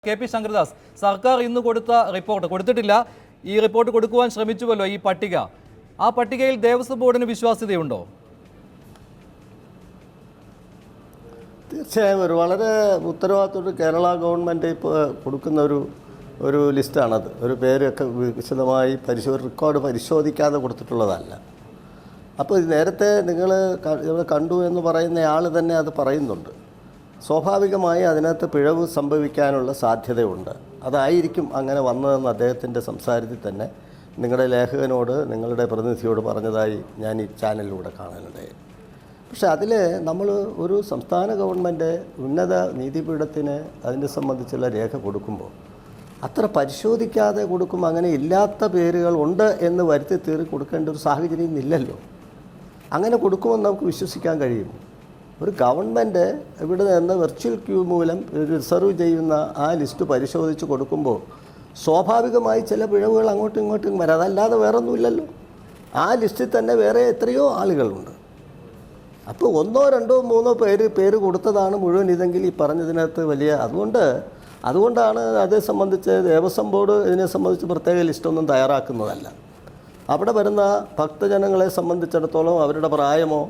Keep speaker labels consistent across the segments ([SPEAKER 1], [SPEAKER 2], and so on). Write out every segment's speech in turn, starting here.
[SPEAKER 1] K P. Sankaradas, സർക്കാർ ഇന്ന് കൊടുത്ത റിപ്പോർട്ട് കൊടുത്തിട്ടില്ല. ഈ റിപ്പോർട്ട് കൊടുക്കുവാൻ ശ്രമിച്ചുവല്ലോ, ഈ പട്ടിക. ആ പട്ടികയിൽ ദേവസ്വം ബോർഡിന് വിശ്വാസ്യതയുണ്ടോ?
[SPEAKER 2] തീർച്ചയായും ഒരു വളരെ ഉത്തരവാദിത്തത്തോട് കേരള ഗവൺമെൻറ് ഇപ്പോൾ കൊടുക്കുന്ന ഒരു ലിസ്റ്റാണത്. ഒരു പേരൊക്കെ വിശദമായി റെക്കോർഡ് പരിശോധിക്കാതെ കൊടുത്തിട്ടുള്ളതല്ല. അപ്പോൾ നേരത്തെ നിങ്ങൾ കണ്ടു എന്ന് പറയുന്ന ആൾ തന്നെ അത് പറയുന്നുണ്ട്. സ്വാഭാവികമായി അതിനകത്ത് പിഴവ് സംഭവിക്കാനുള്ള സാധ്യതയുണ്ട്. അതായിരിക്കും അങ്ങനെ വന്നതെന്ന് അദ്ദേഹത്തിൻ്റെ സംസാരത്തിൽ തന്നെ നിങ്ങളുടെ ലേഖകനോട്, നിങ്ങളുടെ പ്രതിനിധിയോട് പറഞ്ഞതായി ഞാൻ ഈ ചാനലിലൂടെ കാണാനുണ്ടായി. പക്ഷെ അതിൽ നമ്മൾ ഒരു സംസ്ഥാന ഗവൺമെൻറ് ഉന്നത നീതിപീഠത്തിന് അതിനെ സംബന്ധിച്ചുള്ള രേഖ കൊടുക്കുമ്പോൾ അത്ര പരിശോധിക്കാതെ കൊടുക്കുമ്പോൾ അങ്ങനെ ഇല്ലാത്ത പേരുകൾ ഉണ്ട് എന്ന് വരുത്തി തീറി കൊടുക്കേണ്ട ഒരു സാഹചര്യം ഇല്ലല്ലോ. അങ്ങനെ കൊടുക്കുമെന്ന് നമുക്ക് വിശ്വസിക്കാൻ കഴിയും. ഒരു ഗവൺമെൻറ് ഇവിടെ നിന്ന് വെർച്വൽ ക്യൂ മൂലം റിസർവ് ചെയ്യുന്ന ആ ലിസ്റ്റ് പരിശോധിച്ച് കൊടുക്കുമ്പോൾ സ്വാഭാവികമായി ചില പിഴവുകൾ അങ്ങോട്ടും ഇങ്ങോട്ടും വരാം. അതല്ലാതെ വേറൊന്നുമില്ലല്ലോ. ആ ലിസ്റ്റിൽ തന്നെ വേറെ എത്രയോ ആളുകളുണ്ട്. അപ്പോൾ ഒന്നോ രണ്ടോ മൂന്നോ പേര് കൊടുത്തതാണ് മുഴുവൻ ഇതെങ്കിൽ ഈ പറഞ്ഞതിനകത്ത് വലിയ അതുകൊണ്ടാണ് അതേ സംബന്ധിച്ച് ദേവസ്വം ബോർഡ് ഇതിനെ സംബന്ധിച്ച് പ്രത്യേക ലിസ്റ്റൊന്നും തയ്യാറാക്കുന്നതല്ല. അവിടെ വരുന്ന ഭക്തജനങ്ങളെ സംബന്ധിച്ചിടത്തോളം അവരുടെ പ്രായമോ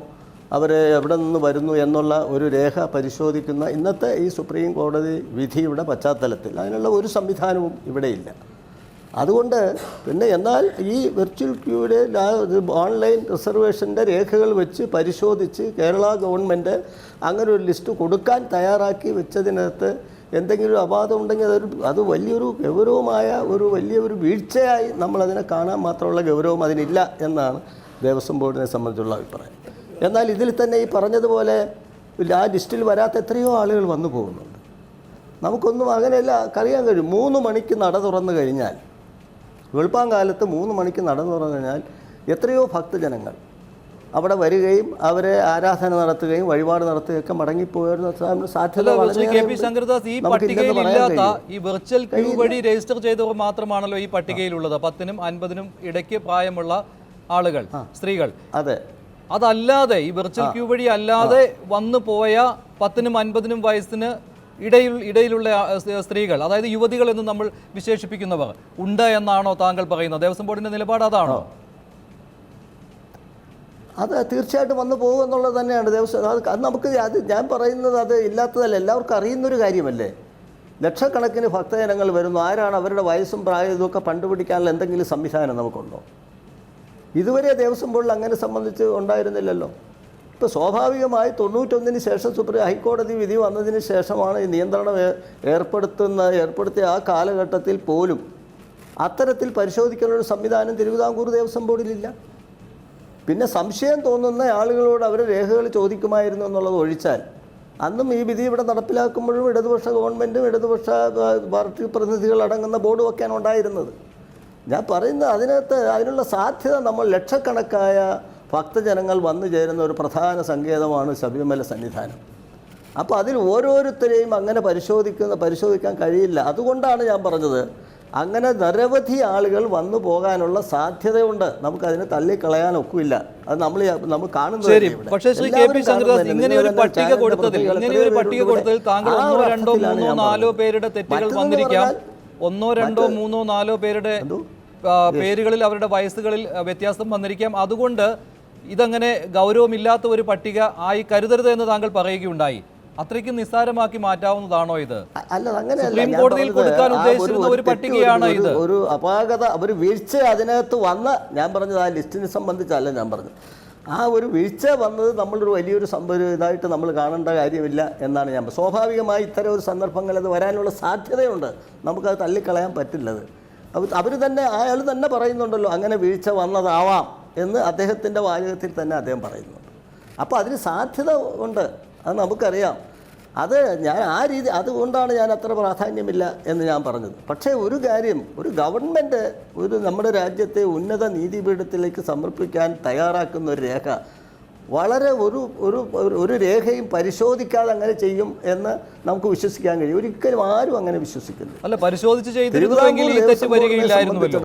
[SPEAKER 2] അവർ എവിടെ നിന്ന് വരുന്നു എന്നുള്ള ഒരു രേഖ പരിശോധിക്കുന്ന ഇന്നത്തെ ഈ സുപ്രീം കോടതി വിധിയുടെ പശ്ചാത്തലത്തിൽ അതിനുള്ള ഒരു സംവിധാനവും ഇവിടെയില്ല. അതുകൊണ്ട് പിന്നെ എന്നാൽ ഈ വെർച്വൽ ക്യൂയുടെ ഓൺലൈൻ റിസർവേഷൻ്റെ രേഖകൾ വെച്ച് പരിശോധിച്ച് കേരള ഗവൺമെൻറ് അങ്ങനെ ഒരു ലിസ്റ്റ് കൊടുക്കാൻ തയ്യാറാക്കി വെച്ചതിനകത്ത് എന്തെങ്കിലും ഒരു അപാധം ഉണ്ടെങ്കിൽ അത് വലിയൊരു ഗൗരവമായ വലിയൊരു വീഴ്ചയായി നമ്മളതിനെ കാണാൻ മാത്രമുള്ള ഗൗരവം അതിനില്ല എന്നാണ് ദേവസ്വം ബോർഡിനെ സംബന്ധിച്ചുള്ള അഭിപ്രായം. എന്നാൽ ഇതിൽ തന്നെ ഈ പറഞ്ഞതുപോലെ ആ ലിസ്റ്റിൽ വരാത്ത എത്രയോ ആളുകൾ വന്നു പോകുന്നുണ്ട്. നമുക്കൊന്നും അങ്ങനെയല്ല അറിയാൻ കഴിയും. 3 മണിക്ക് നട തുറന്നു കഴിഞ്ഞാൽ, വെളുപ്പാങ്കാലത്ത് 3 മണിക്ക് നട തുറന്നു കഴിഞ്ഞാൽ എത്രയോ ഭക്തജനങ്ങൾ അവിടെ വരികയും അവരെ ആരാധന നടത്തുകയും വഴിപാട് നടത്തുകയൊക്കെ മടങ്ങിപ്പോയിരുന്ന സാധ്യത
[SPEAKER 1] കെ.പി. ശങ്കരദാസ്, ഈ പട്ടികയിലില്ലാത്ത ഈ വെർച്വൽ ക്യൂ വഴി രജിസ്റ്റർ ചെയ്തവർ മാത്രമാണല്ലോ ഈ പട്ടികയിലുള്ളത്. 10നും 50നും ഇടയ്ക്ക് പ്രായമുള്ള ആളുകൾ, സ്ത്രീകൾ.
[SPEAKER 2] അതെ.
[SPEAKER 1] അതല്ലാതെ ഈ വെർച്വൽ ക്യൂ വഴി അല്ലാതെ വന്നു പോയ 10നും 50നും വയസ്സിന് ഇടയിലുള്ള സ്ത്രീകൾ, അതായത് യുവതികൾ എന്ന് നമ്മൾ വിശേഷിപ്പിക്കുന്നവർ ഉണ്ട് എന്നാണോ താങ്കൾ പറയുന്നത്? ദേവസ്വം ബോർഡിന്റെ നിലപാട് അതാണോ?
[SPEAKER 2] അത് തീർച്ചയായിട്ടും വന്നു പോകും എന്നുള്ളത് തന്നെയാണ് ദേവസ്വം. അത് ഞാൻ പറയുന്നത് അത് ഇല്ലാത്തതല്ല, എല്ലാവർക്കും അറിയുന്നൊരു കാര്യമല്ലേ. ലക്ഷക്കണക്കിന് ഭക്തജനങ്ങൾ വരുന്നു. ആരാണ് അവരുടെ വയസ്സും പ്രായം ഇതൊക്കെ കണ്ടുപിടിക്കാനുള്ള എന്തെങ്കിലും സംവിധാനം നമുക്കുണ്ടോ? ഇതുവരെ ദേവസ്വം ബോർഡിൽ അങ്ങനെ സംബന്ധിച്ച് ഉണ്ടായിരുന്നില്ലല്ലോ. ഇപ്പോൾ സ്വാഭാവികമായി 91-ന് ശേഷം ഹൈക്കോടതി വിധി വന്നതിന് ശേഷമാണ് ഈ നിയന്ത്രണം ഏർപ്പെടുത്തിയ ആ കാലഘട്ടത്തിൽ പോലും അത്തരത്തിൽ പരിശോധിക്കാനുള്ള സംവിധാനം തിരുവിതാംകൂർ ദേവസ്വം ബോർഡിലില്ല. പിന്നെ സംശയം തോന്നുന്ന ആളുകളോട് അവർ രേഖകൾ ചോദിക്കുമായിരുന്നു എന്നുള്ളത് ഒഴിച്ചാൽ അന്നും ഈ വിധി ഇവിടെ നടപ്പിലാക്കുമ്പോഴും ഇടതുപക്ഷ ഗവൺമെൻറ്റും ഇടതുപക്ഷ പാർട്ടി പ്രതിനിധികളടങ്ങുന്ന ബോർഡും ഒക്കെയാണ് ഉണ്ടായിരുന്നത്. ഞാൻ പറയുന്നത് അതിനുള്ള സാധ്യത നമ്മൾ ലക്ഷക്കണക്കായ ഭക്തജനങ്ങൾ വന്നു ചേരുന്ന ഒരു പ്രധാന സങ്കേതമാണ് ശബരിമല സന്നിധാനം. അപ്പോൾ അതിൽ ഓരോരുത്തരെയും അങ്ങനെ പരിശോധിക്കാൻ കഴിയില്ല. അതുകൊണ്ടാണ് ഞാൻ പറഞ്ഞത് അങ്ങനെ നിരവധി ആളുകൾ വന്നു പോകാനുള്ള സാധ്യതയുണ്ട്. നമുക്കതിനെ തള്ളിക്കളയാൻ ഒക്കില്ല. അത് നമ്മൾ കാണുന്നത്.
[SPEAKER 1] പക്ഷേ ശ്രീ കെ.പി. ശങ്കരദാസ്, ഇങ്ങനെ ഒരു പട്ടിക കൊടുത്തതിൽ താങ്കൾ 1, 2, 3, 4 പേരുടെ തെറ്റുകൾ വന്നിരിക്കാം. 1, 2, 3, 4 പേരുടെ പേരുകളിൽ അവരുടെ വയസ്സുകളിൽ വ്യത്യാസം വന്നിരിക്കാം. അതുകൊണ്ട് ഇതങ്ങനെ ഗൗരവമില്ലാത്ത ഒരു പട്ടിക ആയി കരുതരുത് എന്ന് താങ്കൾ പറയുകയുണ്ടായി. അത്രയ്ക്ക് നിസ്സാരമാക്കി മാറ്റാവുന്നതാണോ ഇത്? സുപ്രീം കോടതിയിൽ കൊടുക്കാൻ ഉദ്ദേശിച്ചിരുന്ന ഒരു പട്ടികയാണ് ഇത്.
[SPEAKER 2] ഒരു അപാകത, ഒരു വീഴ്ച അതിനകത്ത് ഞാൻ പറഞ്ഞത് ആ ലിസ്റ്റിനെ സംബന്ധിച്ചല്ല ഞാൻ പറഞ്ഞത്. ആ ഒരു വീഴ്ച വന്നത് നമ്മളൊരു വലിയൊരു ഇതായിട്ട് നമ്മൾ കാണേണ്ട കാര്യമില്ല എന്നാണ് ഞാൻ. സ്വാഭാവികമായി ഇത്തരം ഒരു സന്ദർഭങ്ങൾ അത് വരാനുള്ള സാധ്യതയുണ്ട്. നമുക്കത് തള്ളിക്കളയാൻ പറ്റില്ലത്. അവർ തന്നെ അയാൾ തന്നെ പറയുന്നുണ്ടല്ലോ അങ്ങനെ വീഴ്ച വന്നതാവാം എന്ന് അദ്ദേഹത്തിൻ്റെ വാചകത്തിൽ തന്നെ അദ്ദേഹം പറയുന്നുണ്ട്. അപ്പോൾ അതിന് സാധ്യത ഉണ്ട്, അത് നമുക്കറിയാം. അതുകൊണ്ടാണ് ഞാൻ അത്ര പ്രാധാന്യമില്ല എന്ന് ഞാൻ പറഞ്ഞത്. പക്ഷേ ഒരു കാര്യം, ഒരു ഗവൺമെൻറ് നമ്മുടെ രാജ്യത്തെ ഉന്നത നീതിപീഠത്തിലേക്ക് സമർപ്പിക്കാൻ തയ്യാറാക്കുന്ന ഒരു രേഖ വളരെ ഒരു രേഖയും പരിശോധിക്കാതെ അങ്ങനെ ചെയ്യും എന്ന് നമുക്ക് വിശ്വസിക്കാൻ കഴിയും. ഒരിക്കലും ആരും അങ്ങനെ വിശ്വസിക്കുന്നു.
[SPEAKER 1] അല്ല, പരിശോധിച്ച് ചെയ്തിരുന്നുവെങ്കിൽ ഈ തെറ്റ് വരികയില്ലായിരുന്നുവല്ലോ.